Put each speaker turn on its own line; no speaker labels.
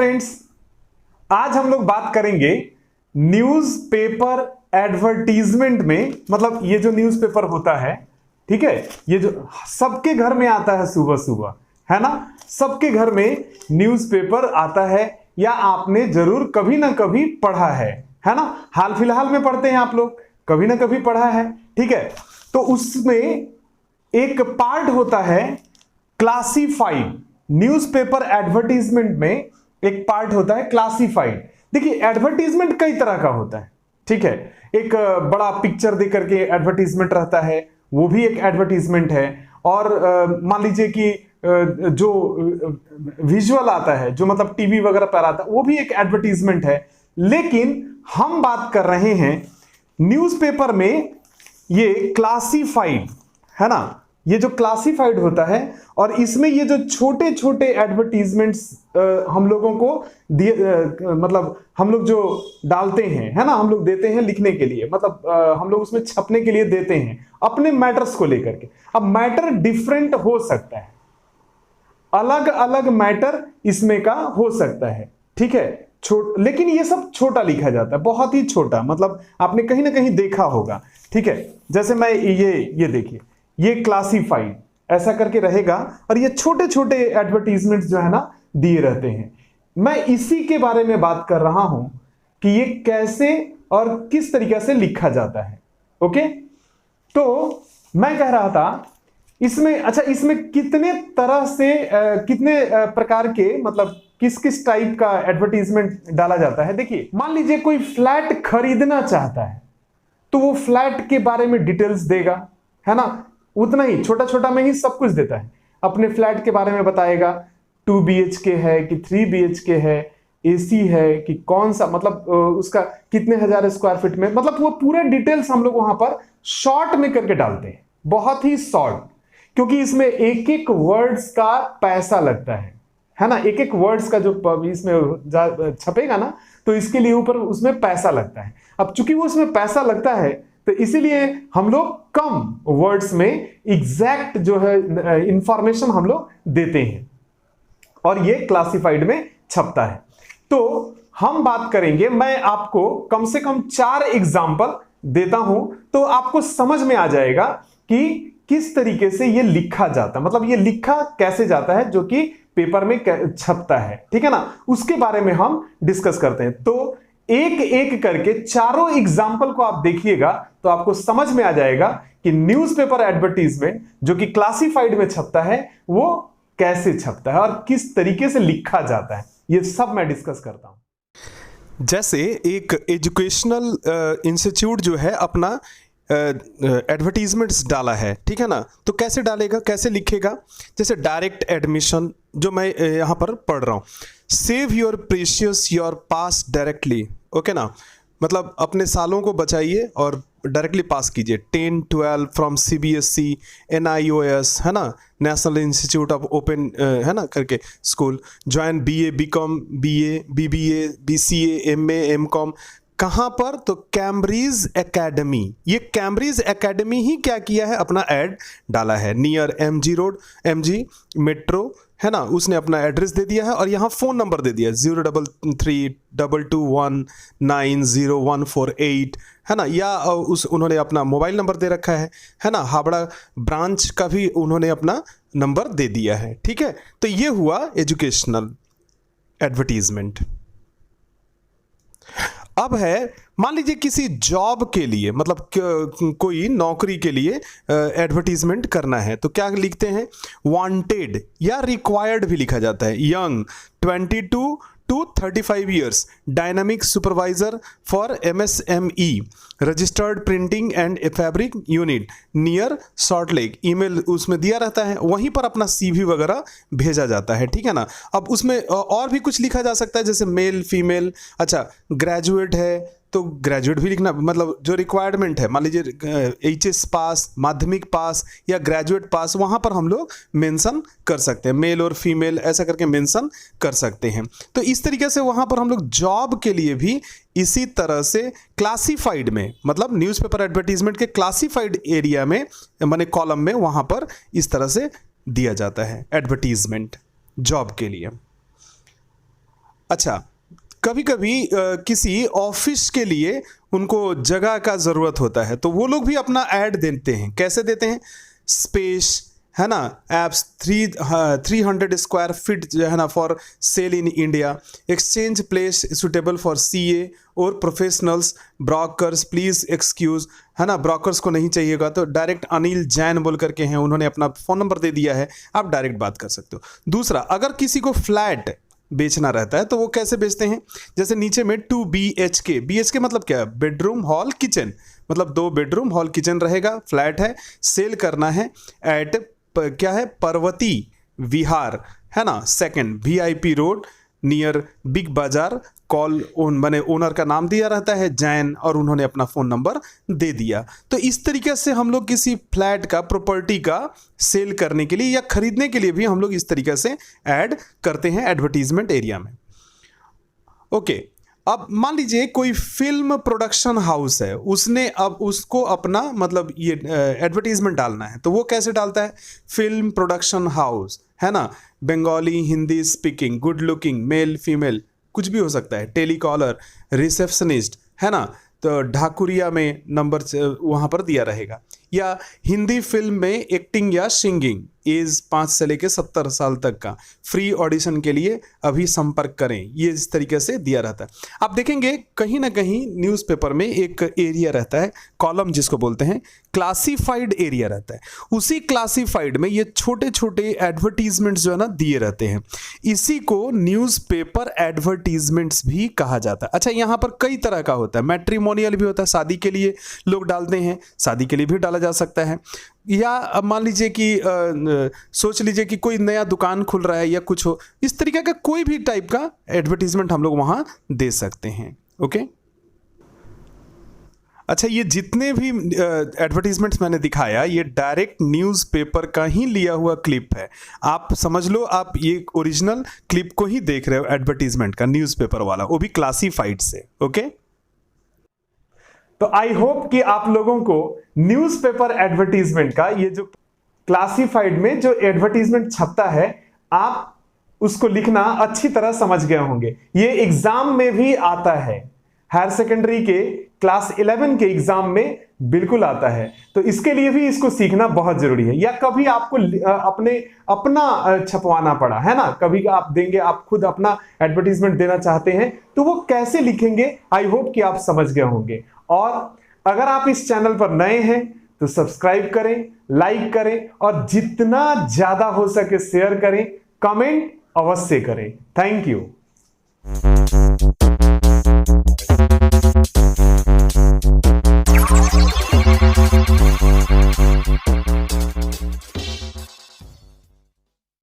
Friends, आज हम लोग बात करेंगे न्यूज़पेपर एडवर्टीजमेंट में। मतलब ये जो न्यूज़पेपर होता है, ठीक है, ये जो सबके घर में आता है सुबह सुबह, है ना। सबके घर में न्यूज़पेपर आता है या आपने जरूर कभी ना कभी पढ़ा है ना। हाल फिलहाल में पढ़ते हैं आप लोग, कभी ना कभी पढ़ा है, ठीक है। तो उसमें एक पार्ट होता है क्लासिफाइड। न्यूज़पेपर एडवर्टीजमेंट में एक पार्ट होता है क्लासिफाइड। देखिए, एडवर्टीजमेंट कई तरह का होता है, ठीक है। एक बड़ा पिक्चर दे करके एडवर्टीजमेंट रहता है, वो भी एक एडवर्टीजमेंट है। और मान लीजिए कि जो विजुअल आता है, जो मतलब टीवी वगैरह पर आता है, वो भी एक एडवर्टीजमेंट है। लेकिन हम बात कर रहे हैं न्यूज़पेपर में ये क्लासिफाइड, है ना। ये जो क्लासिफाइड होता है और इसमें ये जो छोटे छोटे एडवर्टीजमेंट्स हम लोगों को दिए, मतलब हम लोग जो डालते हैं, है ना, हम लोग देते हैं लिखने के लिए, मतलब हम लोग उसमें छपने के लिए देते हैं अपने मैटर्स को लेकर के। अब मैटर डिफरेंट हो सकता है, अलग अलग मैटर इसमें का हो सकता है, ठीक है। लेकिन ये सब छोटा लिखा जाता है, बहुत ही छोटा, मतलब आपने कहीं ना कहीं देखा होगा, ठीक है। जैसे मैं ये देखिए, ये क्लासिफाइड ऐसा करके रहेगा और ये छोटे छोटे एडवर्टीजमेंट्स जो है ना दिए रहते हैं। मैं इसी के बारे में बात कर रहा हूं कि ये कैसे और किस तरीके से लिखा जाता है। ओके, तो मैं कह रहा था इसमें, अच्छा, इसमें कितने तरह से कितने प्रकार के, मतलब किस किस टाइप का एडवर्टीजमेंट डाला जाता है। देखिए, मान लीजिए कोई फ्लैट खरीदना चाहता है तो वो फ्लैट के बारे में डिटेल्स देगा, है ना। उतना ही छोटा छोटा में ही सब कुछ देता है, अपने फ्लैट के बारे में बताएगा, 2 BHK है कि 3 BHK है, AC है कि कौन सा, मतलब उसका कितने हजार स्क्वायर फीट में, मतलब वो पूरे डिटेल्स हम लोग वहां पर शॉर्ट में करके डालते हैं, बहुत ही शॉर्ट, क्योंकि इसमें एक एक वर्ड्स का पैसा लगता है ना। एक एक वर्ड्स का जो इसमें छपेगा ना, तो इसके लिए ऊपर उसमें पैसा लगता है। अब चूंकि वो उसमें पैसा लगता है तो इसीलिए हम लोग कम वर्ड्स में एग्जैक्ट जो है इंफॉर्मेशन हम लोग देते हैं और ये क्लासिफाइड में छपता है। तो हम बात करेंगे, मैं आपको कम से कम 4 एग्जाम्पल देता हूं तो आपको समझ में आ जाएगा कि किस तरीके से ये लिखा जाता है, मतलब ये लिखा कैसे जाता है जो कि पेपर में छपता है, ठीक है ना। उसके बारे में हम डिस्कस करते हैं। तो एक एक करके चारों एग्जाम्पल को आप देखिएगा तो आपको समझ में आ जाएगा कि न्यूज़पेपर एडवर्टीजमेंट जो कि क्लासिफाइड में छपता है वो कैसे छपता है और किस तरीके से लिखा जाता है, ये सब मैं डिस्कस करता हूं।
जैसे एक एजुकेशनल इंस्टीट्यूट जो है अपना एडवर्टीजमेंट्स डाला है, ठीक है ना, तो कैसे डालेगा, कैसे लिखेगा। जैसे डायरेक्ट एडमिशन जो मैं यहाँ पर पढ़ रहा हूँ, save your precious your pass directly, okay ना, मतलब अपने सालों को बचाइए और डायरेक्टली पास कीजिए। 10, 12 फ्रॉम CBSE, NIOS, है ना, नेशनल इंस्टीट्यूट ऑफ ओपन, है ना, करके school. Join BA, BCom, BA, BBA, BCA, MA, MCom। कहाँ पर, तो कैम्ब्रिज एकेडमी। ये कैम्ब्रिज एकेडमी ही क्या किया है, अपना एड डाला है। Near MG road, MG metro, है ना, उसने अपना एड्रेस दे दिया है और यहाँ फ़ोन नंबर दे दिया 03322190148, है ना, या उन्होंने अपना मोबाइल नंबर दे रखा है ना। हावड़ा ब्रांच का भी उन्होंने अपना नंबर दे दिया है, ठीक है। तो ये हुआ एजुकेशनल एडवर्टीजमेंट। अब है, मान लीजिए किसी जॉब के लिए, मतलब कोई नौकरी के लिए एडवर्टीजमेंट करना है तो क्या लिखते हैं, वांटेड या रिक्वायर्ड भी लिखा जाता है। Young 22 to 35 years, dynamic supervisor for MSME, registered printing and fabric unit near salt lake. Email उसमें दिया रहता है, वहीं पर अपना CV वगैरह भेजा जाता है, ठीक है ना। अब उसमें और भी कुछ लिखा जा सकता है, जैसे मेल फीमेल। अच्छा, ग्रेजुएट है तो ग्रेजुएट भी लिखना, मतलब जो रिक्वायरमेंट है, मान लीजिए HS पास, माध्यमिक पास या ग्रेजुएट पास, वहाँ पर हम लोग मेंशन कर सकते हैं, मेल और फीमेल ऐसा करके मेंशन कर सकते हैं। तो इस तरीके से वहाँ पर हम लोग जॉब के लिए भी इसी तरह से क्लासिफाइड में, मतलब न्यूज़पेपर एडवर्टीजमेंट के क्लासिफाइड एरिया में, माने कॉलम में, वहाँ पर इस तरह से दिया जाता है एडवर्टीजमेंट जॉब के लिए। अच्छा, कभी कभी किसी ऑफिस के लिए उनको जगह का ज़रूरत होता है, तो वो लोग भी अपना ऐड देते हैं। कैसे देते हैं? स्पेस, है ना, एप्स 300 स्क्वायर फीट जो है ना for sale in India, exchange place suitable for CA और प्रोफेशनल्स, ब्रोकर्स प्लीज एक्सक्यूज, है ना, ब्रोकर्स को नहीं चाहिएगा तो डायरेक्ट अनिल जैन बोल करके हैं, उन्होंने अपना फ़ोन नंबर दे दिया है, आप डायरेक्ट बात कर सकते हो। दूसरा, अगर किसी को फ्लैट बेचना रहता है तो वो कैसे बेचते हैं? जैसे नीचे में 2 BHK, BHK मतलब क्या है? बेडरूम हॉल किचन, मतलब 2 बेडरूम हॉल किचन रहेगा, फ्लैट है, सेल करना है एट क्या है, पर्वती विहार, है ना, 2 VIP रोड नियर बिग बाजार, कॉल ओन मैंने ओनर का नाम दिया रहता है जैन, और उन्होंने अपना फ़ोन नंबर दे दिया। तो इस तरीके से हम लोग किसी फ्लैट का, प्रॉपर्टी का सेल करने के लिए या खरीदने के लिए भी हम लोग इस तरीके से ऐड करते हैं एडवर्टीजमेंट एरिया में। ओके, अब मान लीजिए कोई फिल्म प्रोडक्शन हाउस है, उसने अब उसको अपना मतलब ये एडवर्टीजमेंट डालना है, तो वो कैसे डालता है? फिल्म प्रोडक्शन हाउस, है ना, Bengali, Hindi speaking, good looking, male female, कुछ भी हो सकता है, टेलीकॉलर, रिसेप्शनिस्ट, है ना, तो ढाकुरिया में नंबर वहाँ पर दिया रहेगा। या हिंदी फिल्म में एक्टिंग या सिंगिंग, एज 5 से लेकर 70 साल तक का, फ्री ऑडिशन के लिए अभी संपर्क करें, ये इस तरीके से दिया रहता है। आप देखेंगे कहीं ना कहीं न्यूज़पेपर में एक एरिया रहता है, कॉलम जिसको बोलते हैं, क्लासिफाइड एरिया रहता है। उसी क्लासिफाइड में ये छोटे छोटे एडवर्टीजमेंट्स जो है ना दिए रहते हैं, इसी को न्यूज़पेपर एडवर्टीजमेंट्स भी कहा जाता है। अच्छा, यहाँ पर कई तरह का होता है, मैट्रिमोनियल भी होता है, शादी के लिए लोग डालते हैं, शादी के लिए भी डाला जा सकता है। या मान लीजिए कि सोच लीजिए कि कोई नया दुकान खुल रहा है या कुछ हो, इस तरीके का कोई भी टाइप का एडवर्टीजमेंट हम लोग वहां दे सकते हैं। ओके, अच्छा, ये जितने भी एडवर्टीजमेंट्स मैंने दिखाया ये डायरेक्ट न्यूज़पेपर का ही लिया हुआ क्लिप है। आप समझ लो, आप ये ओरिजिनल क्लिप को ही देख रहे हो एडवर्टीजमेंट का, न्यूज़पेपर वाला, वो भी क्लासिफाइड से। ओके,
तो आई होप कि आप लोगों को न्यूज़पेपर एडवर्टीजमेंट का ये जो क्लासिफाइड में जो एडवर्टीजमेंट छपता है, आप उसको लिखना अच्छी तरह समझ गए होंगे। ये एग्जाम में भी आता है, हायर सेकेंडरी के क्लास 11 के एग्जाम में बिल्कुल आता है, तो इसके लिए भी इसको सीखना बहुत जरूरी है। या कभी आपको अपना छपवाना पड़ा है ना, कभी आप देंगे, आप खुद अपना एडवर्टीजमेंट देना चाहते हैं, तो वो कैसे लिखेंगे, आई होप कि आप समझ गए होंगे। और अगर आप इस चैनल पर नए हैं तो सब्सक्राइब करें, लाइक करें, और जितना ज्यादा हो सके शेयर करें, कमेंट अवश्य करें। Thank you.